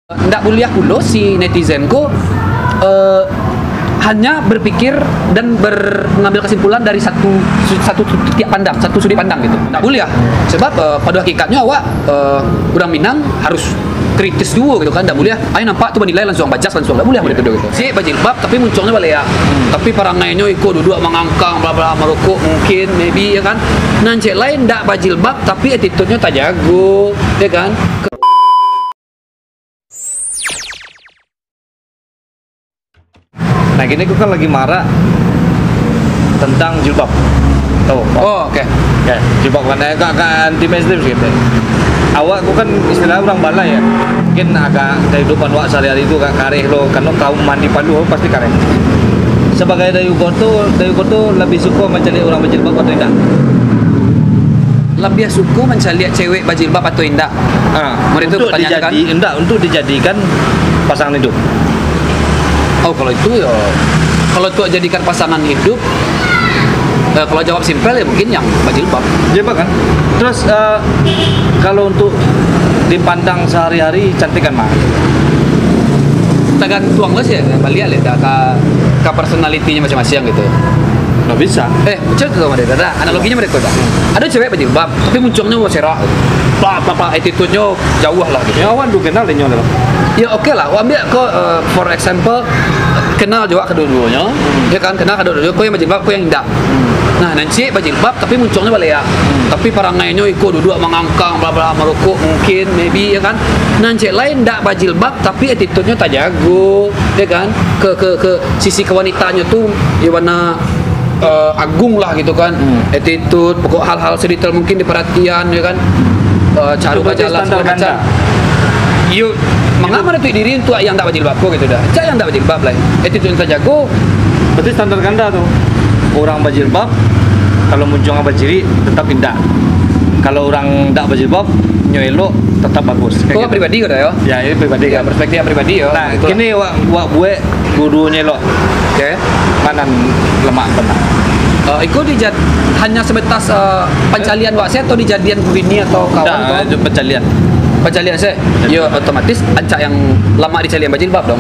Nggak kuliah dulu si netizenku hanya berpikir dan mengambil kesimpulan dari satu titik pandang, satu sudut pandang gitu. Nggak kuliah sebab pada hakikatnya awak orang Minang harus kritis dulu gitu kan. Nggak kuliah ayo nampak tuh menilai langsung baca langsung nggak boleh gitu gitu si bajilbab tapi munculnya balik ya tapi parangainya ikut duduk mengangkang bla bla merokok mungkin maybe ya kan nancek lain ndak bajilbab tapi attitude-nya tak jago ya kan. Nah gini gue kan lagi marah tentang jilbab. Tuh. Oh oke. Ya, jilbab kan anti mainstream gitu. Awak gue kan istilah orang Bala ya. Mungkin agak kehidupan wak sehari-hari itu gak kareh lo. Karena kaum mandi Palu pasti kareh. Sebagai Dayu Koto lebih suka mencari orang berjilbab atau tidak? Lebih suka mencari cewek berjilbab atau tidak? Untuk untuk dijadikan pasangan hidup. Oh kalau itu ya, kalau itu jadikan pasangan hidup, kalau jawab simpel ya mungkin yang berjilbab. Jilbab kan. Terus kalau untuk dipandang sehari-hari cantik kan mah? Tergantung lah sih ya, balik ya, ke personalitinya masing-masing gitu. Nggak bisa. Coba tuh mereka, analoginya mereka udah. Ada cewek berjilbab, tapi munculnya mau serak, attitude-nya jauh lah gitu. Ya awan tuh kenal dia lah. Ya oke lah, ambil for example kenal juga kedua-duanya, ya kan kenal kedua-duanya, kau yang berjilbab, kau yang tidak. Nah nanti berjilbab tapi munculnya balik ya, tapi parangainya ikut duduk mengangkang bla bla merokok mungkin maybe ya kan. Nanti lain tidak berjilbab tapi attitude-nya tak jago, ya kan. Ke sisi kewanitanya tuh ya warna agung lah gitu kan. Attitude, pokok hal-hal sedetail mungkin diperhatian ya kan. Cara berjalan segala macam. Yuk, mengapa itu diri untuk yang tak berjilbab kok gitu dah. Cak yang tak berjilbab lah. Attitude yang tak jago. Berarti standar ganda tuh. Orang berjilbab kalau muncul apa ciri tetap indah. Kalau orang tak berjilbab nyoelok tetap bagus. Kau gitu. Pribadi kau dah ya? Ya ini pribadi ya, kan. Perspektif pribadi ya. Nah, kini wak buat guru nyelok. Oke. Mana lemak benar. Itu hanya sebatas pencalian wak saya atau dijadian ini atau kawan? Nah, itu pencalian. Pencalian saya? Ya otomatis ancak yang lama dicalian berjilbab dong.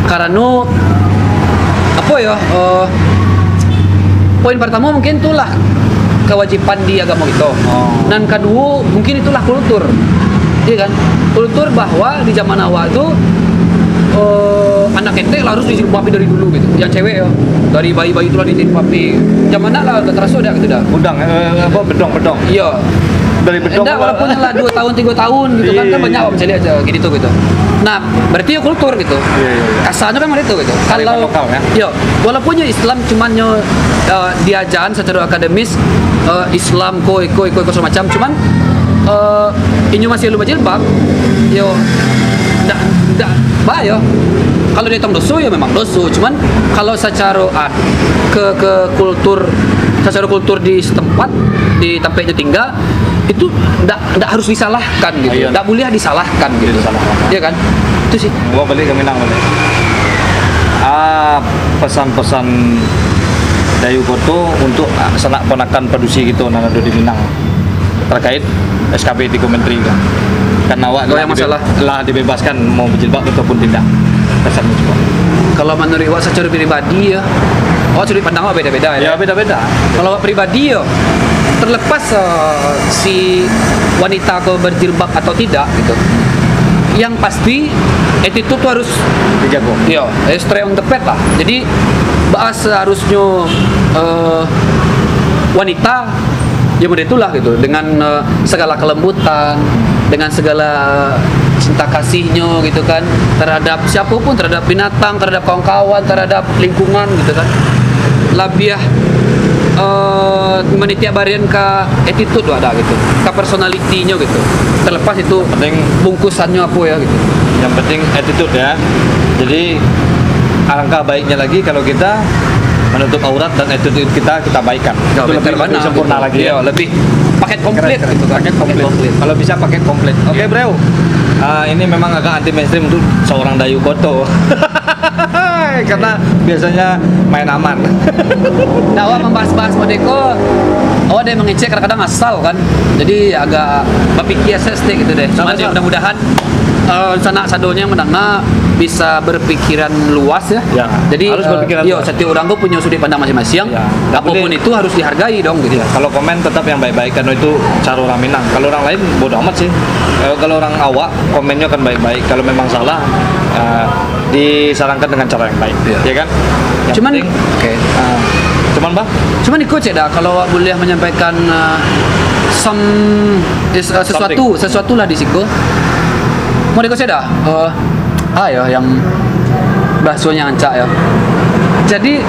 Karena apa ya? Poin pertama mungkin itulah kewajiban di agama itu. Dan kedua mungkin itulah kultur. Iya kan? Kultur bahwa di zaman awal itu anak ente harus dijilbabi dari dulu gitu. Yang cewek ya dari bayi-bayi itulah dijilbabi. Zaman lah udah terasa udah gitu dah. Udang bedong. Iya. Dari bedong. Enggak walaupun lah 2 tahun 3 tahun gitu kan banyak orang mencari aja gitu. Nah, berarti ya kultur gitu. Kasarnya memang itu gitu. Kalau lokal ya. Yo, walaupun ya Islam cuman diajaran secara akademis Islam ko semacam cuman ini masih lu berjilbab yo enggak bahaya. Kalau dihitung dosa ya memang dosa, cuman kalau secara ke kultur secara kultur di setempat di tempatnya tinggal itu enggak harus disalahkan gitu. Enggak boleh disalahkan gitu. Iya kan? Itu sih. Gua balik ke Minang balik. Pesan-pesan Dayu Koto untuk sanak ponakan pedusi gitu nang ada di Minang terkait SKP di Kementeri kan. Karena awak lah dibebaskan mau berjilbab ataupun tidak. Pesanmu coba. Kalau menurut awak secara pribadi ya, sudut pandang awak beda-beda ya. Ya beda-beda. Kalau awak pribadi ya, terlepas si wanita ke berjilbab atau tidak gitu. Yang pasti attitude tuh harus dijago. Iya, stay on the pad lah. Jadi bahas seharusnya wanita ya udah itulah gitu dengan segala kelembutan, dengan segala cinta kasihnya gitu kan terhadap siapapun, terhadap binatang, terhadap kawan-kawan, terhadap lingkungan gitu kan. Lebih menitiak barian ke attitude tuh ada gitu, ke personalitinya gitu. Terlepas itu penting bungkusannya apa ya gitu. Yang penting attitude ya. Jadi alangkah baiknya lagi kalau kita menutup aurat dan attitude kita baikkan. Itu lebih sempurna gitu. lagi. Ya, lebih paket komplit gitu kan. Paket komplit. Kalau bisa paket komplit. Oke, bro. Ini memang agak anti mainstream untuk seorang Dayu Koto. Karena biasanya main aman. Nah, membahas-bahas modeko Oh, ada yang mengecek kadang-kadang asal kan. Jadi agak berpikir sestek gitu deh. Cuman ya mudah-mudahan sanak sadonya menengah bisa berpikiran luas ya. Ya, Jadi harus berpikiran luas. setiap orang tuh punya sudut pandang masing-masing. Ya, Apapun itu harus dihargai dong gitu. Ya, kalau komen tetap yang baik-baik karena itu cara orang Minang. Kalau orang lain bodoh amat sih. Kalau orang awak komennya kan baik-baik. Kalau memang salah disarankan dengan cara yang baik, ya kan? Yang Cuman penting, cuman bah, Cuman ikut cek dah kalau boleh menyampaikan sesuatu lah di situ. Mau ikut cek dah. Ya yang bahasanya ancak ya. Jadi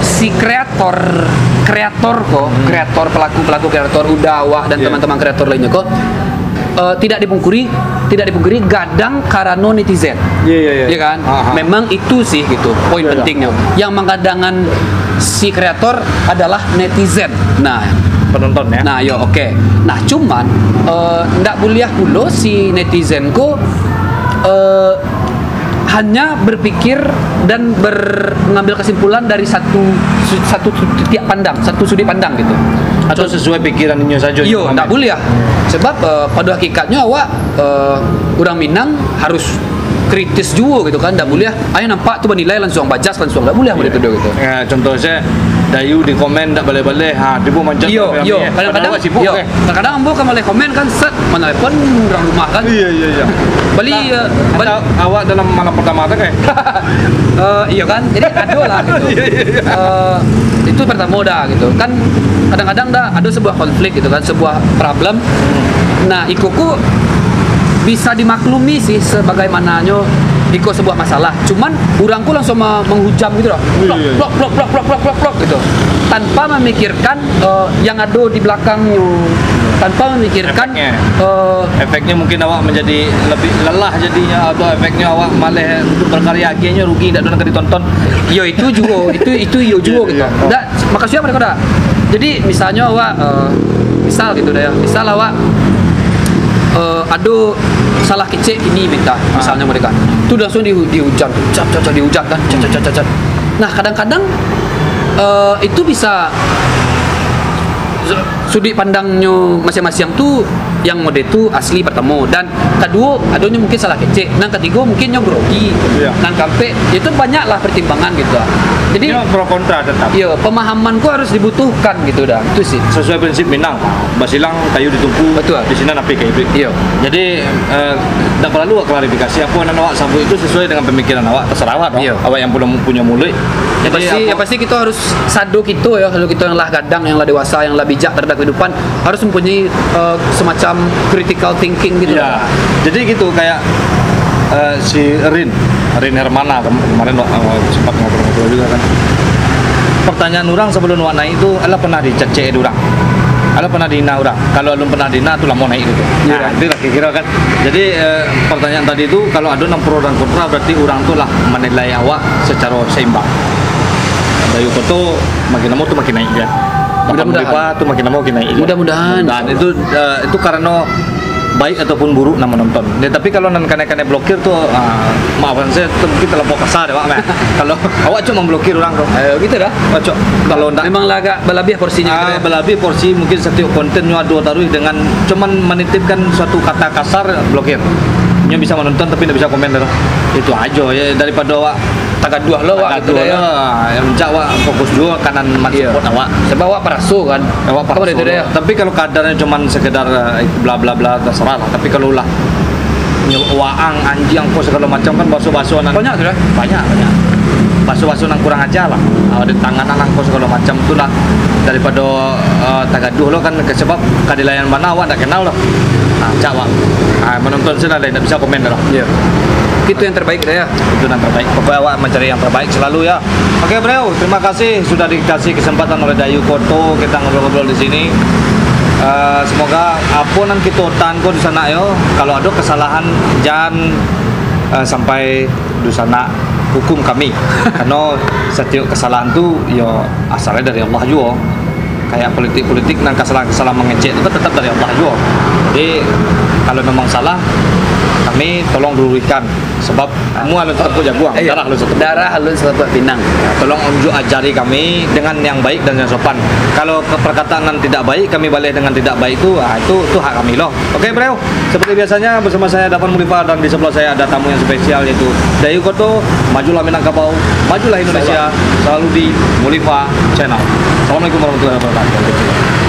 si kreator pelaku kreator Udawa dan teman-teman kreator lainnya kok tidak dipungkiri gadang karena netizen. Iya kan? Memang itu sih gitu poin pentingnya. Yang menggadangan si kreator adalah netizen. Nah, penonton ya. Nah, oke. Nah, cuman ndak boleh pula si netizen kok hanya berpikir dan mengambil kesimpulan dari satu titik pandang, satu sudut pandang gitu. Atau sesuai pikirannya saja. Iya, ndak boleh ya. Sebab pada hakikatnya awak orang Minang harus kritis juga gitu kan, ndak boleh. Ayo nampak tuh menilai langsung bajas langsung, ndak boleh begitu gitu. Ya, contohnya Dayu di komen ndak boleh-boleh, dia pun manjat. Iya. Kadang-kadang ambo kan boleh komen kan set menelepon orang rumah kan. Iya. Bali awak dalam malam pertama ada kayak. Iya kan, jadi ada lah gitu. Itu pertama dah gitu kan. Kadang-kadang dah ada sebuah konflik gitu kan, sebuah problem. Nah, ikuku bisa dimaklumi sih sebagaimananya ikut sebuah masalah. Cuman orangku langsung menghujam gitu loh. Blok gitu. Tanpa memikirkan yang ada di belakangnya. Tanpa memikirkan efeknya mungkin awak menjadi lebih lelah jadinya, atau efeknya awak malah untuk berkarya akhirnya rugi tidak ada ditonton. Yo itu juga itu juga gitu. Dah, makasih mereka dah. Jadi misalnya awak misal gitu dah ya. Misal awak ada salah kecil ini minta misalnya mereka. Itu langsung dihujat kan. Nah, kadang-kadang itu bisa sudut pandangnya masing-masing tuh yang mode itu asli pertama, dan kedua adanya mungkin salah kecil, dan ketiga mungkin yang grogi, dan kampe itu banyaklah pertimbangan gitu. Jadi pro kontra tetap. Iya, pemahamanku harus dibutuhkan gitu dah. Itu sih sesuai prinsip Minang. Basilang kayu ditumpu. Betul. Di sini napi kayu. Iya. Jadi tak perlu klarifikasi apa yang awak sabu itu sesuai dengan pemikiran awak, terserah awak dong. Iya. Awak yang belum punya mulut. Jadi pasti kita harus sado gitu ya, kalau kita yang lah gadang, yang lah dewasa, yang lah bijak terhadap kehidupan harus mempunyai semacam critical thinking gitu. Ya. Jadi gitu kayak si Rin Hermana kemarin sempat ngobrol-ngobrol juga kan. Pertanyaan orang sebelum awak naik itu, adalah pernah dicecek orang. Ada pernah dihina orang. Kalau belum pernah dihina tuh lah mau naik gitu. Nah, itu lah kira-kira kan. Jadi pertanyaan tadi itu kalau ada 6 pro dan kontra berarti orang tuh lah menilai awak secara seimbang. Dari foto makin lama tuh makin naik kan. Mudah-mudahan tuh makin lama makin naik. Mudah-mudahan. Dan itu karena baik ataupun buruk nama menonton. Ya, tapi kalau nan kane-kane blokir tuh maafkan saya tuh mungkin terlalu kasar ya, Pak. Kalau awak cuma memblokir orang tuh. Gitu dah. Cok. Kalau ndak memang agak berlebih porsinya gitu ya. Berlebih porsi mungkin setiap kontennya ada taruh dengan cuman menitipkan suatu kata kasar blokir. Nya bisa menonton tapi tidak bisa komen dah. Itu aja ya, daripada awak tagaduh lo awak gitu ya. Yang awak fokus dua kanan mati support awak. Sebab awak perasu kan. Awak perasu. Itu ya. Tapi kalau kadarnya cuman sekedar bla bla bla terserah lah. Tapi kalau lah waang anjing kok segala macam kan basuh-basuh banyak tuh ya. Banyak. Basuh-basuh nang kurang aja lah. Ada tangan nang kok segala macam itulah daripada tagaduh lo kan sebab kadilayan mana awak tak kenal loh. Nah, cawak. Menonton sudah tidak bisa komen loh. Iya. Itu yang terbaik kita ya. Itu yang terbaik. Pokoknya awak mencari yang terbaik selalu ya. Oke, bro. Terima kasih sudah dikasih kesempatan oleh Dayu Koto kita ngobrol-ngobrol di sini. Semoga apa yang kita tangguh di sana yo. Kalau ada kesalahan jangan sampai di sana hukum kami. Karena setiap kesalahan tu yo asalnya dari Allah juga. Kayak politik dan kesalahan mengecek itu tetap dari Allah juga. Jadi kalau memang salah kami tolong luruskan sebab kamu harus tetap jagoan, darah harus tetap. Darah halus tetap Pinang. Tolong unjuk ajari kami dengan yang baik dan yang sopan. Kalau perkataan tidak baik, kami balik dengan tidak baik itu hak kami loh. Oke, bro. Seperti biasanya bersama saya Davan Mulifa dan di sebelah saya ada tamu yang spesial yaitu Dayu Koto. Majulah Minangkabau, majulah Indonesia, selalu di Mulifa Channel. Assalamualaikum warahmatullahi wabarakatuh.